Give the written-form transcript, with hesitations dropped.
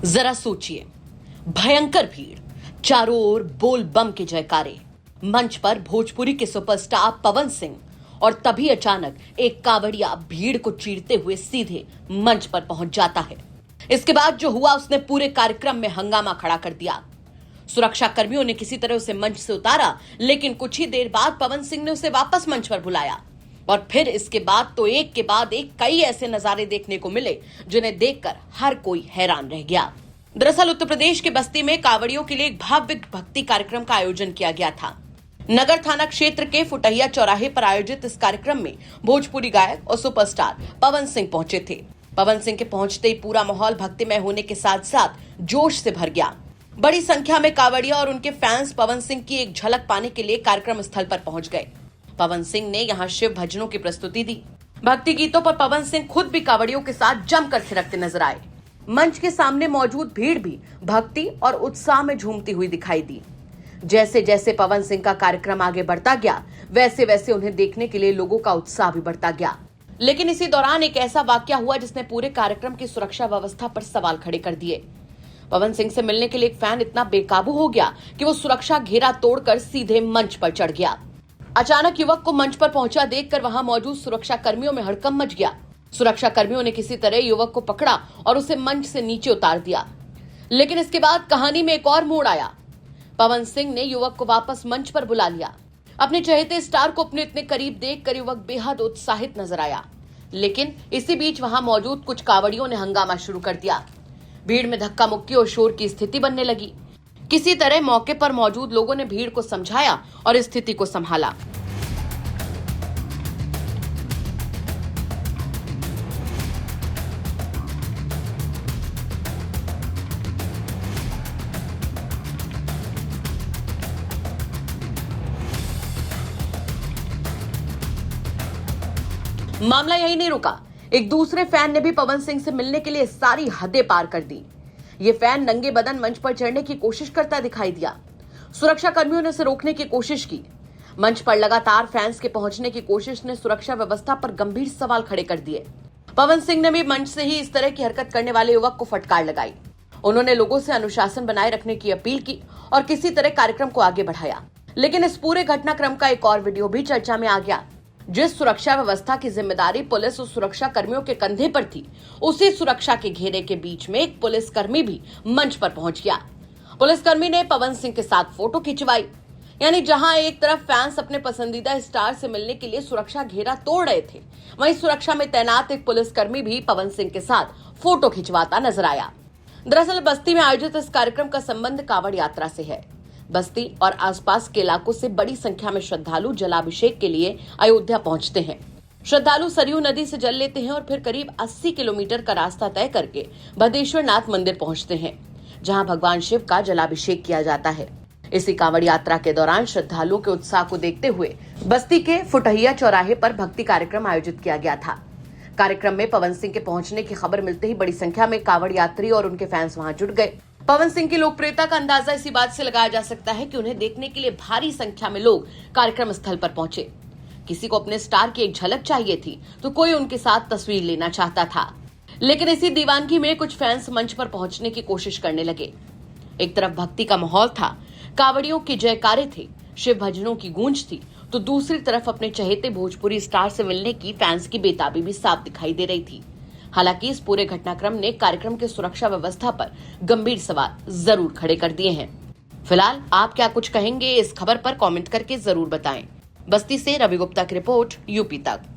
जरा सोचिए, भयंकर भीड़, चारों ओर बोल बम के जयकारे, मंच पर भोजपुरी के सुपरस्टार पवन सिंह, और तभी अचानक एक कावड़िया भीड़ को चीरते हुए सीधे मंच पर पहुंच जाता है। इसके बाद जो हुआ उसने पूरे कार्यक्रम में हंगामा खड़ा कर दिया। सुरक्षा कर्मियों ने किसी तरह उसे मंच से उतारा, लेकिन कुछ ही देर बाद पवन सिंह ने उसे वापस मंच पर बुलाया और फिर इसके बाद तो एक के बाद एक कई ऐसे नजारे देखने को मिले जिन्हें देखकर हर कोई हैरान रह गया। दरअसल उत्तर प्रदेश के बस्ती में कावड़ियों के लिए एक भव्य भक्ति कार्यक्रम का आयोजन किया गया था। नगर थाना क्षेत्र के फुटहिया चौराहे पर आयोजित इस कार्यक्रम में भोजपुरी गायक और सुपरस्टार पवन सिंह पहुंचे थे। पवन सिंह के पहुंचते ही पूरा माहौल भक्तिमय होने के साथ साथ जोश से भर गया। बड़ी संख्या में कावड़िया और उनके फैंस पवन सिंह की एक झलक पाने के लिए कार्यक्रम स्थल पर पहुंच गए। पवन सिंह ने यहां शिव भजनों की प्रस्तुति दी। भक्ति गीतों पर पवन सिंह खुद भी कावड़ियों के साथ जमकर थिरकते नजर आए। मंच के सामने मौजूद भीड़ भी भक्ति और उत्साह में झूमती हुई दिखाई दी। जैसे जैसे पवन सिंह का कार्यक्रम आगे बढ़ता गया, वैसे वैसे उन्हें देखने के लिए लोगों का उत्साह भी बढ़ता गया। लेकिन इसी दौरान एक ऐसा वाकया हुआ जिसने पूरे कार्यक्रम की सुरक्षा व्यवस्था पर सवाल खड़े कर दिए। पवन सिंह से मिलने के लिए एक फैन इतना बेकाबू हो गया कि वो सुरक्षा घेरा तोड़कर सीधे मंच पर चढ़ गया। अचानक युवक को मंच पर पहुंचा देखकर वहां मौजूद सुरक्षा कर्मियों में हड़कंप मच गया। सुरक्षा कर्मियों ने किसी तरह युवक को पकड़ा और उसे मंच से नीचे उतार दिया। लेकिन इसके बाद कहानी में एक और मोड़ आया। पवन सिंह ने युवक को वापस मंच पर बुला लिया। अपने चहेते स्टार को अपने इतने करीब देखकर युवक बेहद उत्साहित नजर आया। लेकिन इसी बीच वहां मौजूद कुछ कावड़ियों ने हंगामा शुरू कर दिया। भीड़ में धक्का मुक्की और शोर की स्थिति बनने लगी। किसी तरह मौके पर मौजूद लोगों ने भीड़ को समझाया और स्थिति को संभाला। मामला यही नहीं रुका। एक दूसरे फैन ने भी पवन सिंह से मिलने के लिए सारी हदें पार कर दी। ये फैन नंगे बदन मंच पर चढ़ने की कोशिश करता दिखाई दिया। सुरक्षा कर्मियों ने उसे रोकने की कोशिश की। मंच पर लगातार फैंस के पहुंचने की कोशिश ने सुरक्षा व्यवस्था पर गंभीर सवाल खड़े कर दिए। पवन सिंह ने भी मंच से ही इस तरह की हरकत करने वाले युवक को फटकार लगाई। उन्होंने लोगों से अनुशासन बनाए रखने की अपील की और किसी तरह कार्यक्रम को आगे बढ़ाया। लेकिन इस पूरे घटनाक्रम का एक और वीडियो भी चर्चा में आ गया। जिस सुरक्षा व्यवस्था की जिम्मेदारी पुलिस और सुरक्षा कर्मियों के कंधे पर थी, उसी सुरक्षा के घेरे के बीच में एक पुलिसकर्मी भी मंच पर पहुंच गया। पुलिसकर्मी ने पवन सिंह के साथ फोटो खिंचवाई। यानी जहां एक तरफ फैंस अपने पसंदीदा स्टार से मिलने के लिए सुरक्षा घेरा तोड़ रहे थे, वहीं सुरक्षा में तैनात एक पुलिसकर्मी भी पवन सिंह के साथ फोटो खिंचवाता नजर आया। दरअसल बस्ती में आयोजित इस कार्यक्रम का संबंध कावड़ यात्रा से है। बस्ती और आसपास के इलाकों से बड़ी संख्या में श्रद्धालु जलाभिषेक के लिए अयोध्या पहुंचते हैं। श्रद्धालु सरयू नदी से जल लेते हैं और फिर करीब 80 किलोमीटर का रास्ता तय करके बदेश्वर नाथ मंदिर पहुंचते हैं, जहां भगवान शिव का जलाभिषेक किया जाता है। इसी कांवड़ यात्रा के दौरान श्रद्धालुओं के उत्साह को देखते हुए बस्ती के फुटहिया चौराहे पर भक्ति कार्यक्रम आयोजित किया गया था। कार्यक्रम में पवन सिंह के पहुंचने की खबर मिलते ही बड़ी संख्या में कांवड़ यात्री और उनके फैंस वहां जुट गए। पवन सिंह की लोकप्रियता का अंदाजा इसी बात से लगाया जा सकता है कि उन्हें देखने के लिए भारी संख्या में लोग कार्यक्रम स्थल पर पहुंचे। किसी को अपने स्टार की एक झलक चाहिए थी तो कोई उनके साथ तस्वीर लेना चाहता था। लेकिन इसी दीवानगी में कुछ फैंस मंच पर पहुंचने की कोशिश करने लगे। एक तरफ भक्ति का माहौल था, कावड़ियों के जयकारे थे, शिव भजनों की गूंज थी, तो दूसरी तरफ अपने चहेते भोजपुरी स्टार से मिलने की फैंस की बेताबी भी साफ दिखाई दे रही थी। हालांकि इस पूरे घटनाक्रम ने कार्यक्रम की सुरक्षा व्यवस्था पर गंभीर सवाल जरूर खड़े कर दिए हैं। फिलहाल आप क्या कुछ कहेंगे इस खबर पर कमेंट करके जरूर बताएं। बस्ती से रवि गुप्ता की रिपोर्ट, यूपी तक।